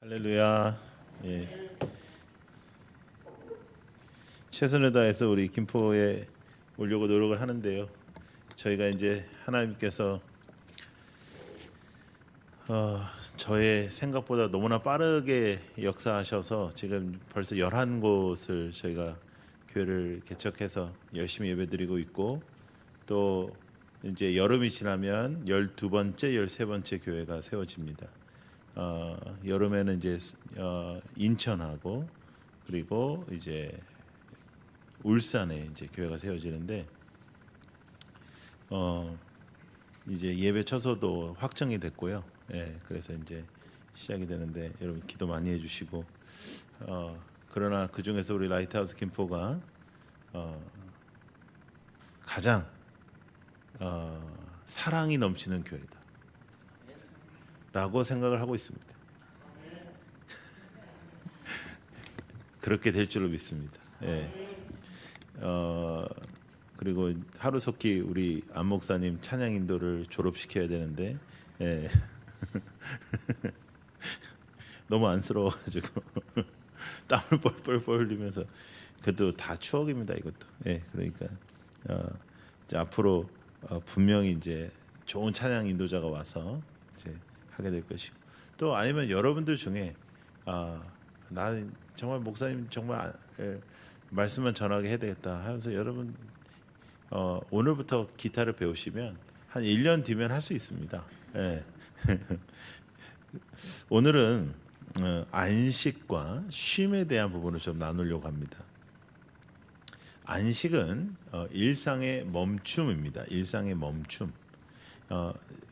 할렐루야. 예. 최선을 다해서 우리 김포에 오려고 노력을 하는데요. 저희가 이제 하나님께서 저의 생각보다 너무나 빠르게 역사하셔서 지금 벌써 11곳을 저희가 교회를 개척해서 열심히 예배드리고 있고, 또 이제 여름이 지나면 12번째, 13번째 교회가 세워집니다. 여름에는 이제 인천하고 그리고 이제 울산에 이제 교회가 세워지는데, 이제 예배 처소도 확정이 됐고요. 예, 그래서 이제 시작이 되는데 여러분 기도 많이 해주시고, 그러나 그 중에서 우리 라이트하우스 김포가 가장 사랑이 넘치는 교회다 라고 생각을 하고 있습니다. 그렇게 될 줄로 믿습니다. 예. 그리고 하루속히 우리 안 목사님 찬양 인도를 졸업시켜야 되는데, 예. 너무 안쓰러워가지고 땀을 뻘뻘 흘리면서, 그것도 다 추억입니다. 이것도. 예. 그러니까 이제 앞으로 분명히 이제 좋은 찬양 인도자가 와서 이제 하게 될 것이고, 또 아니면 여러분들 중에 나는 정말 목사님 정말 말씀만 전하게 해야 되겠다 하면서 여러분 오늘부터 기타를 배우시면 한 1년 뒤면 할 수 있습니다. 예. 오늘은 안식과 쉼에 대한 부분을 좀 나누려고 합니다. 안식은 일상의 멈춤입니다. 일상의 멈춤.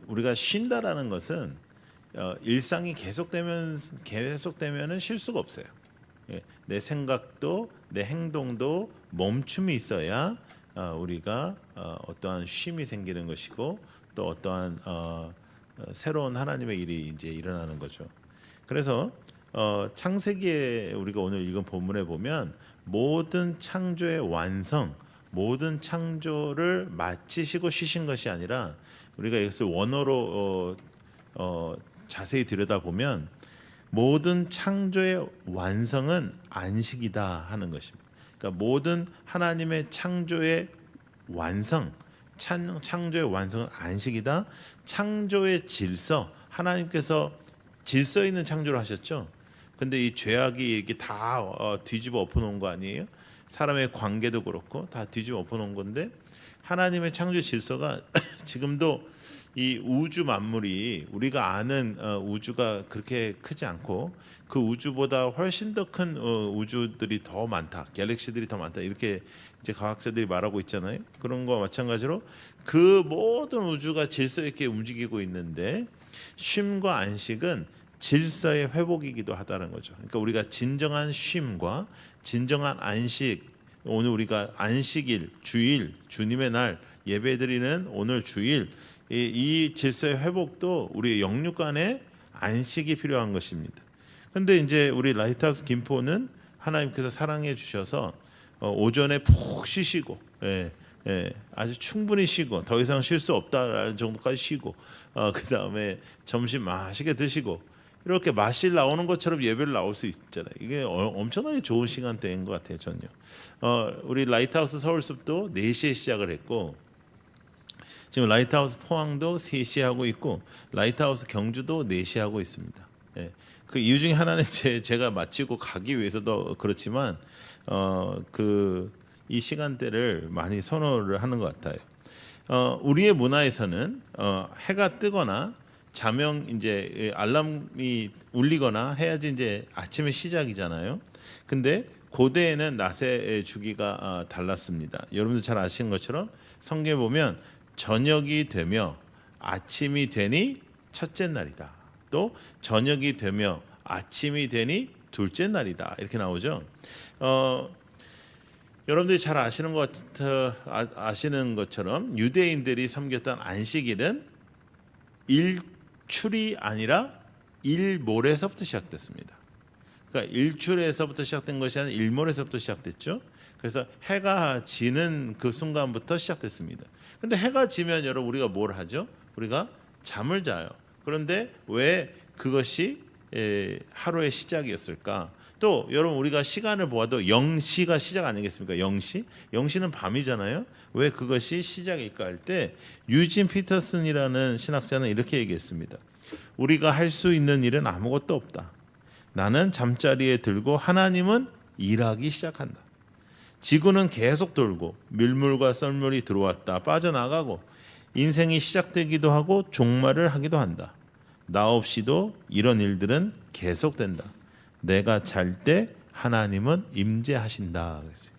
우리가 쉰다라는 것은 일상이 계속되면은 쉴 수가 없어요. 예, 내 생각도 내 행동도 멈춤이 있어야 우리가 어떠한 쉼이 생기는 것이고, 또 어떠한 새로운 하나님의 일이 이제 일어나는 거죠. 그래서 창세기에 우리가 오늘 읽은 본문에 보면 모든 창조의 완성, 모든 창조를 마치시고 쉬신 것이 아니라, 우리가 이것을 원어로 자세히 들여다보면 모든 창조의 완성은 안식이다 하는 것입니다. 그러니까 모든 하나님의 창조의 완성, 창조의 완성은 안식이다. 창조의 질서, 하나님께서 질서 있는 창조를 하셨죠. 근데 이 죄악이 이렇게 다 뒤집어 엎어놓은 거 아니에요? 사람의 관계도 그렇고 다 뒤집어 엎어놓은 건데, 하나님의 창조 질서가 지금도 이 우주 만물이, 우리가 아는 우주가 그렇게 크지 않고 그 우주보다 훨씬 더 큰 우주들이 더 많다, 갤럭시들이 더 많다, 이렇게 이제 과학자들이 말하고 있잖아요. 그런 거와 마찬가지로 그 모든 우주가 질서 있게 움직이고 있는데, 쉼과 안식은 질서의 회복이기도 하다는 거죠. 그러니까 우리가 진정한 쉼과 진정한 안식, 오늘 우리가 안식일, 주일, 주님의 날 예배드리는 오늘 주일, 이 질서의 회복도 우리 영육 안에 안식이 필요한 것입니다. 그런데 이제 우리 라이트하우스 김포는 하나님께서 사랑해 주셔서 오전에 푹 쉬시고, 아주 충분히 쉬고, 더 이상 쉴 수 없다라는 정도까지 쉬고, 그 다음에 점심 맛있게 드시고, 이렇게 맛이 나오는 것처럼 예배를 나올 수 있잖아요. 이게 엄청나게 좋은 시간대인 것 같아요, 전요. 우리 라이트하우스 서울숲도 4시에 시작을 했고, 지금 라이트하우스 포항도 3시에 하고 있고, 라이트하우스 경주도 4시에 하고 있습니다. 예. 그 이유 중에 하나는 제가 마치고 가기 위해서도 그렇지만, 이 시간대를 많이 선호를 하는 것 같아요. 우리의 문화에서는 해가 뜨거나 자명, 이제 알람이 울리거나 해야지 이제 아침의 시작이잖아요. 근데 고대에는 낮의 주기가 달랐습니다. 여러분들 잘 아시는 것처럼 성경에 보면 저녁이 되며 아침이 되니 첫째 날이다, 또 저녁이 되며 아침이 되니 둘째 날이다, 이렇게 나오죠. 여러분들이 잘 아시는 것처럼 유대인들이 섬겼던 안식일은 일출이 아니라 일몰에서부터 시작됐습니다. 그러니까 일출에서부터 시작된 것이 아니라 일몰에서부터 시작됐죠. 그래서 해가 지는 그 순간부터 시작됐습니다. 근데 해가 지면 여러분 우리가 뭘 하죠? 우리가 잠을 자요. 그런데 왜 그것이 하루의 시작이었을까? 또 여러분 우리가 시간을 보아도 0시가 시작 아니겠습니까? 0시? 0시는 밤이잖아요. 왜 그것이 시작일까 할 때 유진 피터슨이라는 신학자는 이렇게 얘기했습니다. 우리가 할 수 있는 일은 아무것도 없다. 나는 잠자리에 들고 하나님은 일하기 시작한다. 지구는 계속 돌고 밀물과 썰물이 들어왔다 빠져나가고 인생이 시작되기도 하고 종말을 하기도 한다. 나 없이도 이런 일들은 계속된다. 내가 잘 때 하나님은 임재하신다. 그랬어요.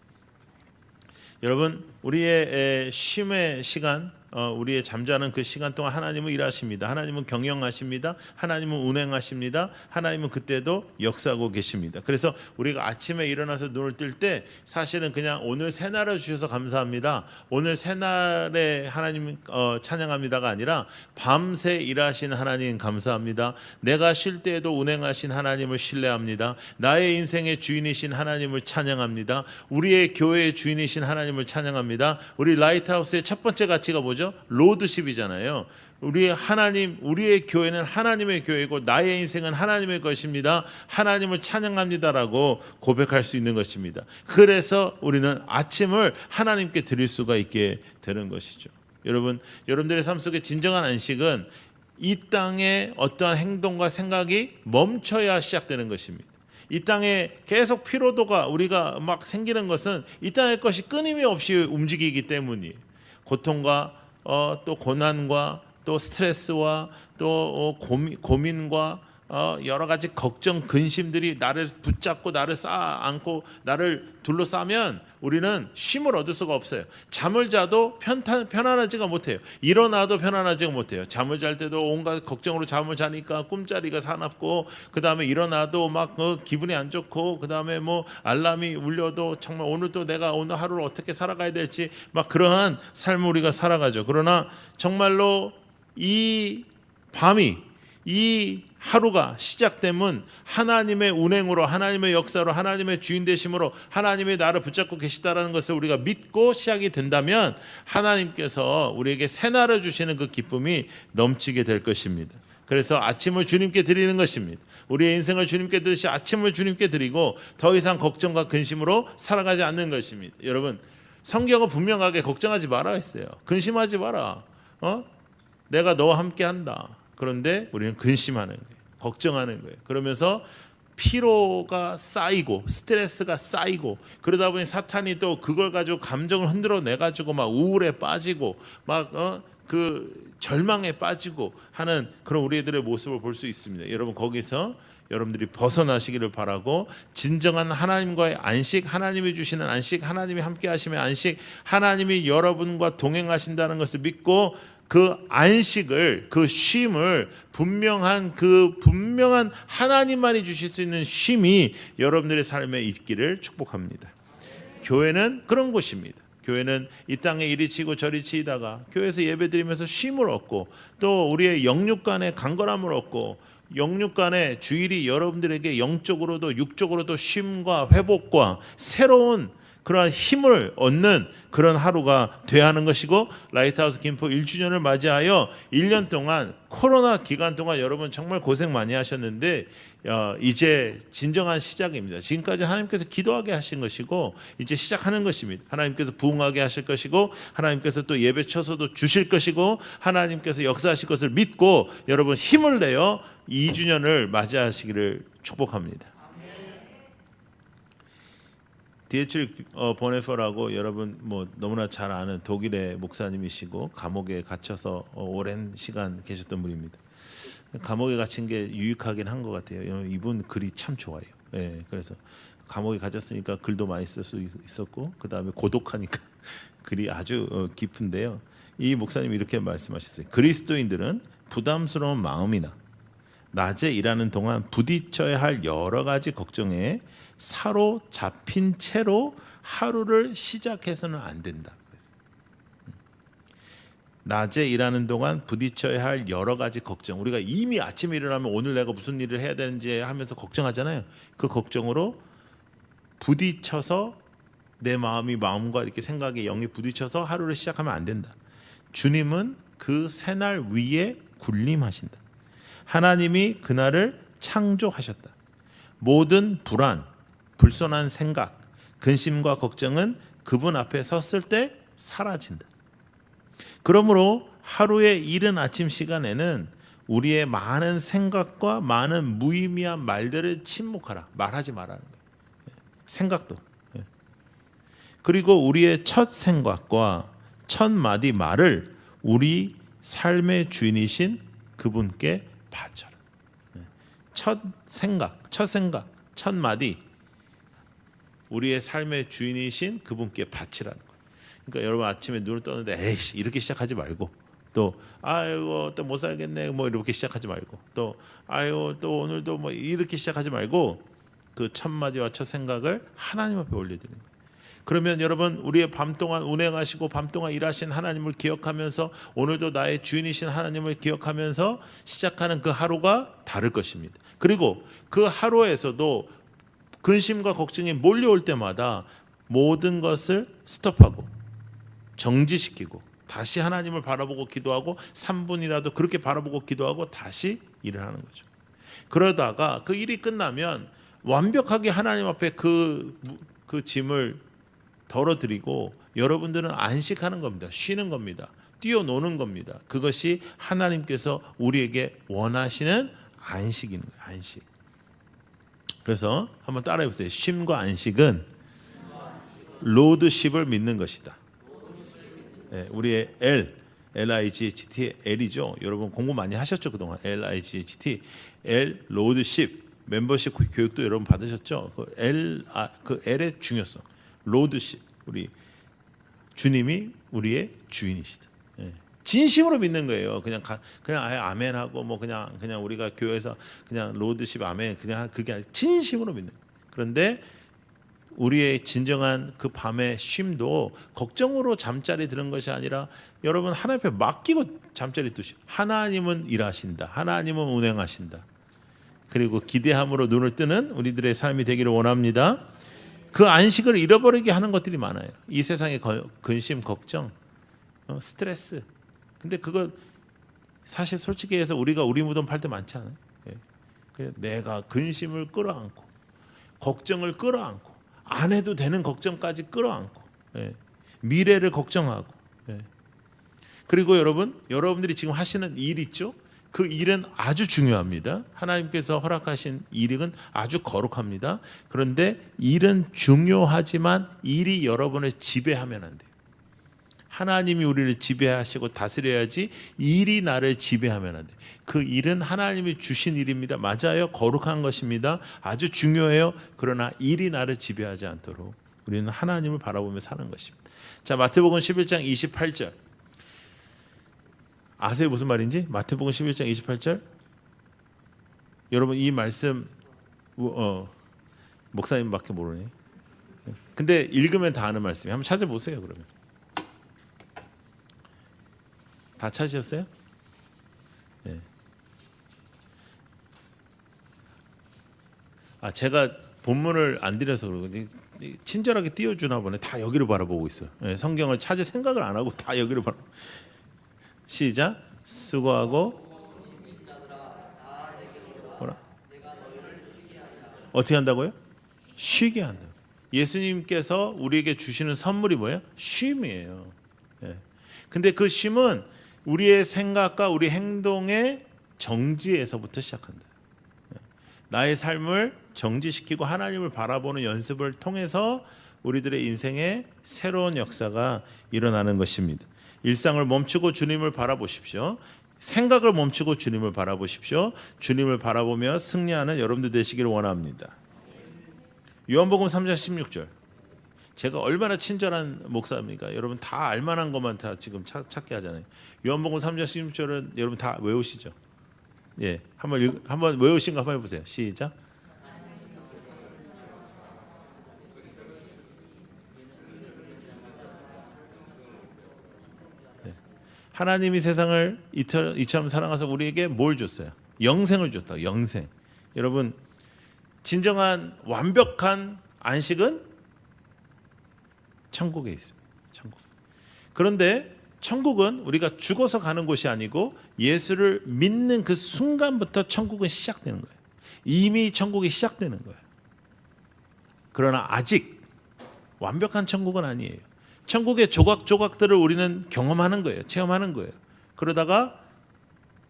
여러분 우리의 쉼의 시간, 우리의 잠자는 그 시간 동안 하나님은 일하십니다. 하나님은 경영하십니다. 하나님은 운행하십니다. 하나님은 그때도 역사하고 계십니다. 그래서 우리가 아침에 일어나서 눈을 뜰 때 사실은 그냥 오늘 새날을 주셔서 감사합니다, 오늘 새날에 하나님 찬양합니다가 아니라 밤새 일하신 하나님 감사합니다. 내가 쉴 때에도 운행하신 하나님을 신뢰합니다. 나의 인생의 주인이신 하나님을 찬양합니다. 우리의 교회의 주인이신 하나님을 찬양합니다. 우리 라이트하우스의 첫 번째 가치가 뭐죠? 로드십이잖아요. 우리의 교회는 하나님의 교회고 나의 인생은 하나님의 것입니다. 하나님을 찬양합니다라고 고백할 수 있는 것입니다. 그래서 우리는 아침을 하나님께 드릴 수가 있게 되는 것이죠. 여러분들의 삶 속에 진정한 안식은 이 땅의 어떠한 행동과 생각이 멈춰야 시작되는 것입니다. 이 땅에 계속 피로도가 우리가 막 생기는 것은 이 땅의 것이 끊임없이 움직이기 때문이에요. 고통과 또 고난과 또 스트레스와 또 고민과 여러 가지 걱정, 근심들이 나를 붙잡고 나를 쌓아안고 나를 둘러싸면 우리는 쉼을 얻을 수가 없어요. 잠을 자도 편안하지가 못해요. 일어나도 편안하지가 못해요. 잠을 잘 때도 온갖 걱정으로 잠을 자니까 꿈자리가 사납고, 그 다음에 일어나도 막 기분이 안 좋고, 그 다음에 뭐 알람이 울려도 정말 오늘 또 내가 오늘 하루를 어떻게 살아가야 될지 막 그러한 삶을 우리가 살아가죠. 그러나 정말로 이 밤이, 이 하루가 시작되면 하나님의 운행으로, 하나님의 역사로, 하나님의 주인 되심으로 하나님이 나를 붙잡고 계시다라는 것을 우리가 믿고 시작이 된다면 하나님께서 우리에게 새날을 주시는 그 기쁨이 넘치게 될 것입니다. 그래서 아침을 주님께 드리는 것입니다. 우리의 인생을 주님께 드리듯이 아침을 주님께 드리고 더 이상 걱정과 근심으로 살아가지 않는 것입니다. 여러분, 성경은 분명하게 걱정하지 마라 했어요. 근심하지 마라. 내가 너와 함께 한다. 그런데 우리는 근심하는 거예요. 걱정하는 거예요. 그러면서 피로가 쌓이고 스트레스가 쌓이고, 그러다 보니 사탄이 또 그걸 가지고 감정을 흔들어 내 가지고 막 우울에 빠지고 막 그 절망에 빠지고 하는 그런 우리들의 모습을 볼 수 있습니다. 여러분, 거기서 여러분들이 벗어나시기를 바라고, 진정한 하나님과의 안식, 하나님이 주시는 안식, 하나님이 함께 하심의 안식, 하나님이 여러분과 동행하신다는 것을 믿고 그 안식을, 그 쉼을, 분명한 하나님만이 주실 수 있는 쉼이 여러분들의 삶에 있기를 축복합니다. 교회는 그런 곳입니다. 교회는 이 땅에 이리 치고 저리 치다가 교회에서 예배드리면서 쉼을 얻고, 또 우리의 영육 간의 강건함을 얻고, 영육 간의 주일이 여러분들에게 영적으로도 육적으로도 쉼과 회복과 새로운 그러한 힘을 얻는 그런 하루가 돼야 하는 것이고, 라이트하우스 김포 1주년을 맞이하여 1년 동안, 코로나 기간 동안 여러분 정말 고생 많이 하셨는데 이제 진정한 시작입니다. 지금까지 하나님께서 기도하게 하신 것이고 이제 시작하는 것입니다. 하나님께서 부흥하게 하실 것이고, 하나님께서 또 예배 처소도 주실 것이고, 하나님께서 역사하실 것을 믿고 여러분 힘을 내어 2주년을 맞이하시기를 축복합니다. 디에트릭 보네퍼라고 여러분 뭐 너무나 잘 아는 독일의 목사님이시고 감옥에 갇혀서 오랜 시간 계셨던 분입니다. 감옥에 갇힌 게 유익하긴 한 것 같아요. 이분 글이 참 좋아요. 예, 그래서 감옥에 갇혔으니까 글도 많이 쓸 수 있었고, 그 다음에 고독하니까 글이 아주 깊은데요. 이 목사님이 이렇게 말씀하셨어요. 그리스도인들은 부담스러운 마음이나 낮에 일하는 동안 부딪혀야 할 여러 가지 걱정에 사로잡힌 채로 하루를 시작해서는 안 된다. 낮에 일하는 동안 부딪혀야 할 여러 가지 걱정, 우리가 이미 아침에 일어나면 오늘 내가 무슨 일을 해야 되는지 하면서 걱정하잖아요. 그 걱정으로 부딪혀서 내 마음과 이렇게 생각의 영이 부딪혀서 하루를 시작하면 안 된다. 주님은 그 새날 위에 군림하신다. 하나님이 그날을 창조하셨다. 모든 불안, 불손한 생각, 근심과 걱정은 그분 앞에 섰을 때 사라진다. 그러므로 하루의 이른 아침 시간에는 우리의 많은 생각과 많은 무의미한 말들을 침묵하라. 말하지 말라는 거예요. 생각도. 그리고 우리의 첫 생각과 첫 마디 말을 우리 삶의 주인이신 그분께 바쳐라. 첫 생각, 첫 마디 우리의 삶의 주인이신 그분께 바치라는 거예요. 그러니까 여러분 아침에 눈을 떴는데 에이씨 이렇게 시작하지 말고 또 아이고 또 못 살겠네 뭐 이렇게 시작하지 말고 또 아이고 또 오늘도 뭐 이렇게 시작하지 말고 그 첫 마디와 첫 생각을 하나님 앞에 올려드리는 거예요. 그러면 여러분 우리의 밤 동안 운행하시고 밤 동안 일하신 하나님을 기억하면서 오늘도 나의 주인이신 하나님을 기억하면서 시작하는 그 하루가 다를 것입니다. 그리고 그 하루에서도 근심과 걱정이 몰려올 때마다 모든 것을 스톱하고 정지시키고 다시 하나님을 바라보고 기도하고 3분이라도 그렇게 바라보고 기도하고 다시 일을 하는 거죠. 그러다가 그 일이 끝나면 완벽하게 하나님 앞에 그 짐을 덜어드리고 여러분들은 안식하는 겁니다. 쉬는 겁니다. 뛰어노는 겁니다. 그것이 하나님께서 우리에게 원하시는 안식인 거예요. 안식. 그래서 한번 따라해 보세요. 쉼과 안식은 로드십을 믿는 것이다. 네, 우리의 L-I-G-H-T L이죠. 여러분 공부 많이 하셨죠 그동안. L-I-G-H-T L 로드십 멤버십 교육도 여러분 받으셨죠. 그 L의 중요성. 로드십 우리 주님이 우리의 주인이시다. 네. 진심으로 믿는 거예요. 그냥 아예 아멘하고 뭐 그냥 우리가 교회에서 그냥 로드십 아멘 그냥 그게 아니라 진심으로 믿는 거예요. 그런데 우리의 진정한 그 밤의 쉼도 걱정으로 잠자리 드는 것이 아니라 여러분 하나님 앞에 맡기고 잠자리 드시. 하나님은 일하신다. 하나님은 운행하신다. 그리고 기대함으로 눈을 뜨는 우리들의 삶이 되기를 원합니다. 그 안식을 잃어버리게 하는 것들이 많아요. 이 세상의 근심, 걱정, 스트레스. 근데 그거 사실 솔직히 해서 우리가 우리 무덤 팔 때 많지 않아요? 그냥 내가 근심을 끌어안고 걱정을 끌어안고 안 해도 되는 걱정까지 끌어안고 미래를 걱정하고 그리고 여러분들이 지금 하시는 일 있죠? 그 일은 아주 중요합니다. 하나님께서 허락하신 일은 아주 거룩합니다. 그런데 일은 중요하지만 일이 여러분을 지배하면 안 돼요. 하나님이 우리를 지배하시고 다스려야지 일이 나를 지배하면 안 돼요. 그 일은 하나님이 주신 일입니다. 맞아요. 거룩한 것입니다. 아주 중요해요. 그러나 일이 나를 지배하지 않도록 우리는 하나님을 바라보며 사는 것입니다. 자, 마태복음 11장 28절. 아세요 무슨 말인지? 마태복음 11장 28절. 여러분 이 말씀 목사님밖에 모르네. 근데 읽으면 다 아는 말씀이에요. 한번 찾아보세요. 그러면 다 찾으셨어요? 네. 제가 본문을 안 드려서 그러고 친절하게 띄워주나 보네. 다 여기를 바라보고 있어요. 네, 성경을 찾을 생각을 안 하고 다 여기를 바라보고. 시작. 수고하고 뭐라? 어떻게 한다고요? 쉬게 한다. 예수님께서 우리에게 주시는 선물이 뭐예요? 쉼이에요. 근데 그 쉼은 우리의 생각과 우리 행동의 정지에서부터 시작한다. 나의 삶을 정지시키고 하나님을 바라보는 연습을 통해서 우리들의 인생에 새로운 역사가 일어나는 것입니다. 일상을 멈추고 주님을 바라보십시오. 생각을 멈추고 주님을 바라보십시오. 주님을 바라보며 승리하는 여러분들 되시기를 원합니다. 요한복음 3장 16절. 제가 얼마나 친절한 목사입니까? 여러분 다 알만한 것만 다 지금 찾게 하잖아요. 요한복음 3장 16절은 여러분 다 외우시죠? 예, 한번 외우신 거 한번 해보세요. 시작. 하나님이 세상을 이처럼 사랑하사 우리에게 뭘 줬어요? 영생을 줬다. 영생. 여러분 진정한 완벽한 안식은 천국에 있습니다. 천국. 그런데 천국은 우리가 죽어서 가는 곳이 아니고 예수를 믿는 그 순간부터 천국은 시작되는 거예요. 이미 천국이 시작되는 거예요. 그러나 아직 완벽한 천국은 아니에요. 천국의 조각조각들을 우리는 경험하는 거예요. 체험하는 거예요. 그러다가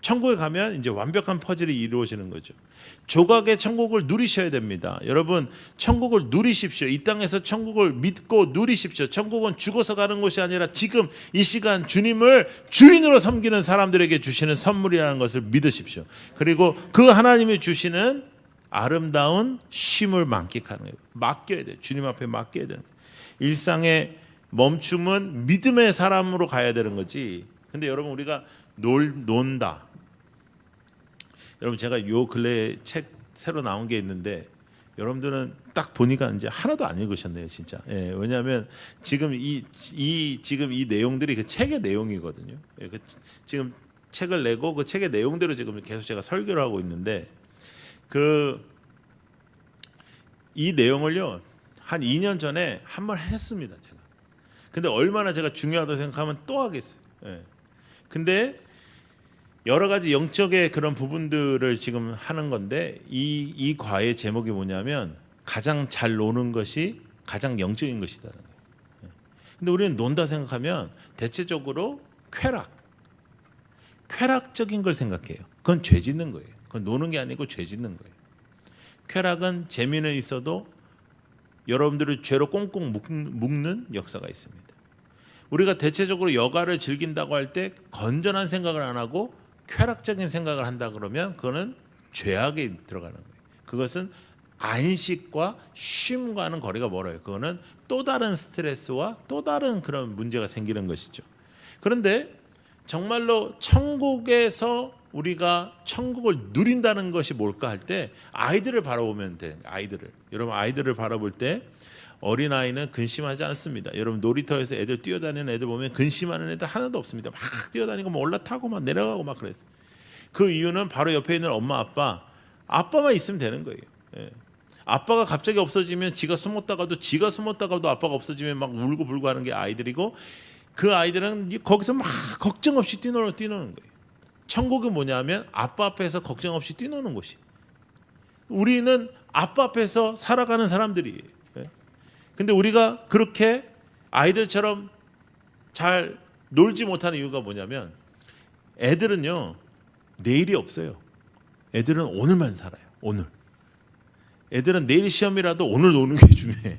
천국에 가면 이제 완벽한 퍼즐이 이루어지는 거죠. 조각의 천국을 누리셔야 됩니다. 여러분, 천국을 누리십시오. 이 땅에서 천국을 믿고 누리십시오. 천국은 죽어서 가는 곳이 아니라 지금 이 시간 주님을 주인으로 섬기는 사람들에게 주시는 선물이라는 것을 믿으십시오. 그리고 그 하나님이 주시는 아름다운 쉼을 만끽하는 거예요. 맡겨야 돼요. 주님 앞에 맡겨야 돼요. 일상의 멈춤은 믿음의 사람으로 가야 되는 거지. 근데 여러분, 우리가 논다. 여러분, 제가 요 근래에 책 새로 나온 게 있는데 여러분들은 딱 보니까 이제 하나도 안 읽으셨네요, 진짜. 예, 왜냐하면 지금 이 내용들이 그 책의 내용이거든요. 예, 지금 책을 내고 그 책의 내용대로 지금 계속 제가 설교를 하고 있는데 이 내용을요 한 2년 전에 한 번 했습니다, 제가. 근데 얼마나 제가 중요하다고 생각하면 또 하겠어요. 예. 근데 여러 가지 영적의 그런 부분들을 지금 하는 건데 이 과의 제목이 뭐냐면 가장 잘 노는 것이 가장 영적인 것이다라는 거예요. 근데 우리는 논다 생각하면 대체적으로 쾌락적인 걸 생각해요. 그건 죄 짓는 거예요. 그건 노는 게 아니고 죄 짓는 거예요. 쾌락은 재미는 있어도 여러분들을 죄로 꽁꽁 묶는 역사가 있습니다. 우리가 대체적으로 여가를 즐긴다고 할 때 건전한 생각을 안 하고 쾌락적인 생각을 한다 그러면 그거는 죄악에 들어가는 거예요. 그것은 안식과 쉼과는 거리가 멀어요. 그거는 또 다른 스트레스와 또 다른 그런 문제가 생기는 것이죠. 그런데 정말로 천국에서 우리가 천국을 누린다는 것이 뭘까 할 때 아이들을 바라보면 돼. 여러분, 아이들을 바라볼 때 어린아이는 근심하지 않습니다. 여러분, 놀이터에서 애들 뛰어다니는 애들 보면 근심하는 애들 하나도 없습니다. 막 뛰어다니고 막 올라타고 막 내려가고 막 그랬어요. 그 이유는 바로 옆에 있는 엄마 아빠만 있으면 되는 거예요. 예. 아빠가 갑자기 없어지면 지가 숨었다가도 아빠가 없어지면 막 울고 불고 하는 게 아이들이고, 그 아이들은 거기서 막 걱정 없이 뛰노는 거예요. 천국이 뭐냐면 아빠 앞에서 걱정 없이 뛰노는 곳이. 우리는 아빠 앞에서 살아가는 사람들이에요. 근데 우리가 그렇게 아이들처럼 잘 놀지 못하는 이유가 뭐냐면 애들은요 내일이 없어요. 애들은 오늘만 살아요. 오늘. 애들은 내일 시험이라도 오늘 노는 게 중요해.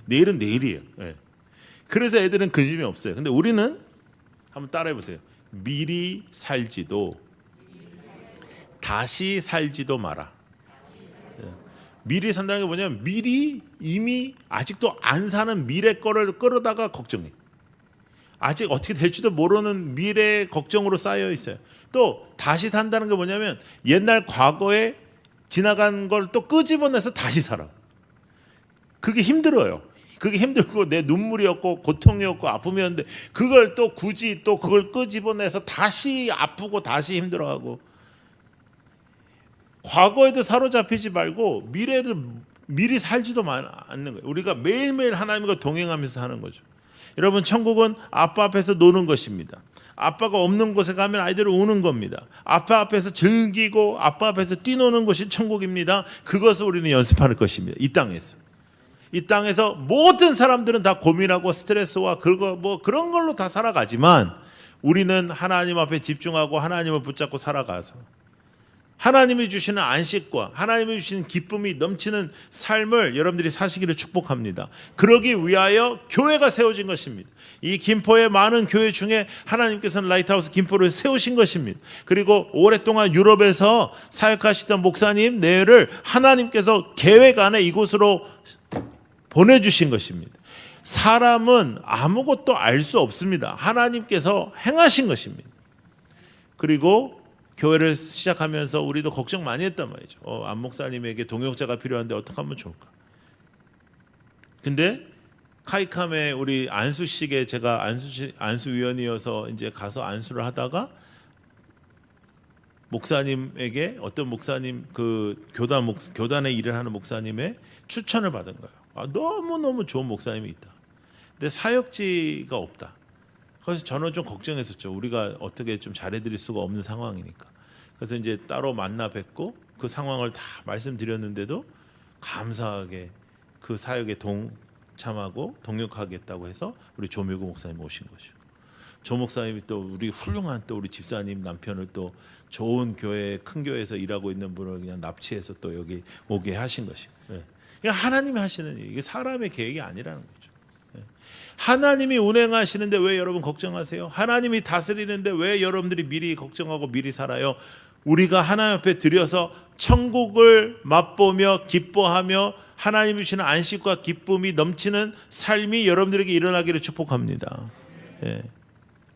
내일은 내일이에요. 그래서 애들은 근심이 없어요. 근데 우리는 한번 따라해 보세요. 미리 살지도 다시 살지도 마라. 미리 산다는 게 뭐냐면 미리 이미 아직도 안 사는 미래 거를 끌어다가 걱정해. 아직 어떻게 될지도 모르는 미래 걱정으로 쌓여 있어요. 또 다시 산다는 게 뭐냐면 옛날 과거에 지나간 걸 또 끄집어내서 다시 살아. 그게 힘들어요. 그게 힘들고 내 눈물이었고 고통이었고 아픔이었는데 그걸 또 굳이 또 그걸 끄집어내서 다시 아프고 다시 힘들어하고, 과거에도 사로잡히지 말고 미래를 미리 살지도 않는 거예요. 우리가 매일매일 하나님과 동행하면서 사는 거죠. 여러분, 천국은 아빠 앞에서 노는 것입니다. 아빠가 없는 곳에 가면 아이들은 우는 겁니다. 아빠 앞에서 즐기고 아빠 앞에서 뛰노는 것이 천국입니다. 그것을 우리는 연습할 것입니다. 이 땅에서 모든 사람들은 다 고민하고 스트레스와 그런 걸로 다 살아가지만 우리는 하나님 앞에 집중하고 하나님을 붙잡고 살아가서 하나님이 주시는 안식과 하나님이 주시는 기쁨이 넘치는 삶을 여러분들이 사시기를 축복합니다. 그러기 위하여 교회가 세워진 것입니다. 이 김포의 많은 교회 중에 하나님께서는 라이트하우스 김포를 세우신 것입니다. 그리고 오랫동안 유럽에서 사역하시던 목사님 네를 하나님께서 계획 안에 이곳으로 보내주신 것입니다. 사람은 아무것도 알 수 없습니다. 하나님께서 행하신 것입니다. 그리고 교회를 시작하면서 우리도 걱정 많이 했단 말이죠. 안 목사님에게 동역자가 필요한데 어떻게 하면 좋을까? 근데 카이캄에 우리 안수식에 제가 안수위원이어서 이제 가서 안수를 하다가 목사님에게 어떤 목사님 교단에 일을 하는 목사님의 추천을 받은 거예요. 너무너무 좋은 목사님이 있다. 근데 사역지가 없다. 그래서 저는 좀 걱정했었죠. 우리가 어떻게 좀 잘해드릴 수가 없는 상황이니까. 그래서 이제 따로 만나 뵙고 그 상황을 다 말씀드렸는데도 감사하게 그 사역에 동참하고 동역하겠다고 해서 우리 조미구 목사님 오신 거죠. 조 목사님이 또 우리 훌륭한 또 우리 집사님 남편을 또 좋은 교회 큰 교회에서 일하고 있는 분을 그냥 납치해서 또 여기 오게 하신 것이고, 그러니까 하나님이 하시는 일, 이게 사람의 계획이 아니라는 거죠. 하나님이 운행하시는데 왜 여러분 걱정하세요? 하나님이 다스리는데 왜 여러분들이 미리 걱정하고 미리 살아요? 우리가 하나님 앞에 드려서 천국을 맛보며 기뻐하며 하나님이 주시는 안식과 기쁨이 넘치는 삶이 여러분들에게 일어나기를 축복합니다.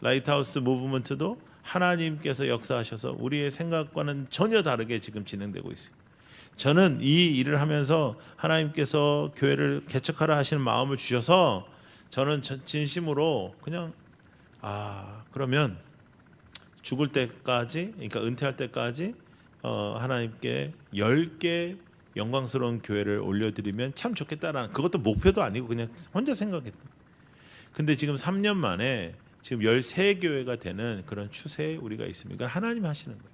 라이트하우스 무브먼트도 하나님께서 역사하셔서 우리의 생각과는 전혀 다르게 지금 진행되고 있어요. 저는 이 일을 하면서 하나님께서 교회를 개척하라 하시는 마음을 주셔서 저는 진심으로 그냥 그러면 죽을 때까지, 그러니까 은퇴할 때까지 하나님께 10개 영광스러운 교회를 올려드리면 참 좋겠다라는, 그것도 목표도 아니고 그냥 혼자 생각했던. 근데 지금 3년 만에 지금 13교회가 되는 그런 추세에 우리가 있습니다. 하나님이 하시는 거예요.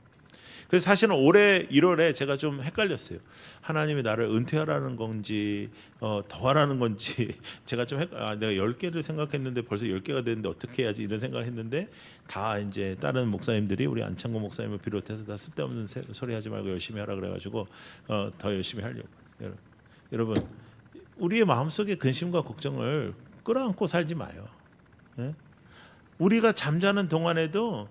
그래서 사실은 올해 1월에 제가 좀 헷갈렸어요. 하나님이 나를 은퇴하라는 건지 더 하라는 건지 제가 좀 내가 10개를 생각했는데 벌써 10개가 됐는데 어떻게 해야지 이런 생각했는데, 다 이제 다른 목사님들이 우리 안창고 목사님을 비롯해서 다 쓸데없는 소리 하지 말고 열심히 하라 그래가지고 더 열심히 하려고. 여러분, 우리의 마음속에 근심과 걱정을 끌어안고 살지 마요. 우리가 잠자는 동안에도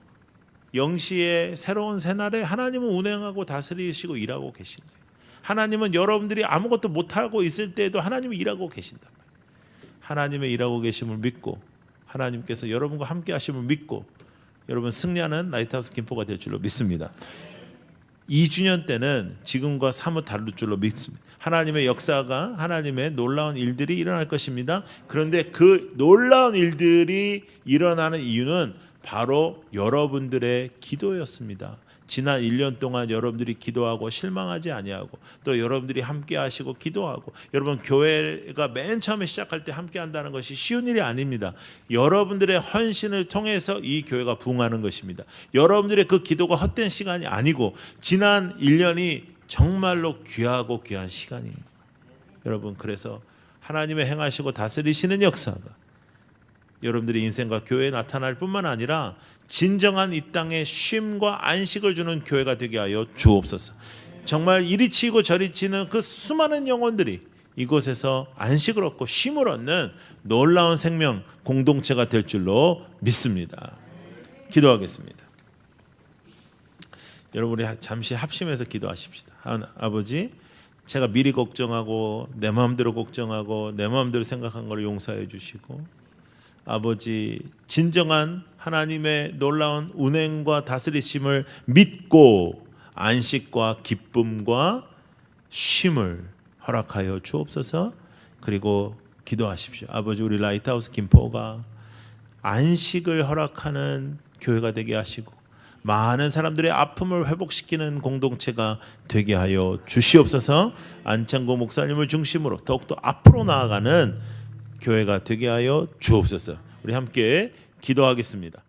영시의 새로운 새날에 하나님은 운행하고 다스리시고 일하고 계신 거예요. 하나님은 여러분들이 아무것도 못하고 있을 때에도 하나님이 일하고 계신단 말이에요. 하나님의 일하고 계심을 믿고 하나님께서 여러분과 함께 하심을 믿고 여러분 승리하는 라이트하우스 김포가 될 줄로 믿습니다. 2주년 때는 지금과 사뭇 다를 줄로 믿습니다. 하나님의 역사가, 하나님의 놀라운 일들이 일어날 것입니다. 그런데 그 놀라운 일들이 일어나는 이유는 바로 여러분들의 기도였습니다. 지난 1년 동안 여러분들이 기도하고 실망하지 아니하고, 또 여러분들이 함께 하시고 기도하고, 여러분 교회가 맨 처음에 시작할 때 함께 한다는 것이 쉬운 일이 아닙니다. 여러분들의 헌신을 통해서 이 교회가 부흥하는 것입니다. 여러분들의 그 기도가 헛된 시간이 아니고 지난 1년이 정말로 귀하고 귀한 시간입니다. 여러분, 그래서 하나님의 행하시고 다스리시는 역사가 여러분들의 인생과 교회에 나타날 뿐만 아니라 진정한 이 땅에 쉼과 안식을 주는 교회가 되게 하여 주옵소서. 정말 이리 치고 저리 치는 그 수많은 영혼들이 이곳에서 안식을 얻고 쉼을 얻는 놀라운 생명 공동체가 될 줄로 믿습니다. 기도하겠습니다. 여러분, 우리 잠시 합심해서 기도하십시다. 아버지, 제가 미리 걱정하고 내 마음대로 걱정하고 내 마음대로 생각한 걸 용서해 주시고, 아버지, 진정한 하나님의 놀라운 운행과 다스리심을 믿고 안식과 기쁨과 쉼을 허락하여 주옵소서. 그리고 기도하십시오. 아버지, 우리 라이트하우스 김포가 안식을 허락하는 교회가 되게 하시고 많은 사람들의 아픔을 회복시키는 공동체가 되게 하여 주시옵소서. 안창고 목사님을 중심으로 더욱더 앞으로 나아가는 교회가 되게 하여 주옵소서. 우리 함께 기도하겠습니다.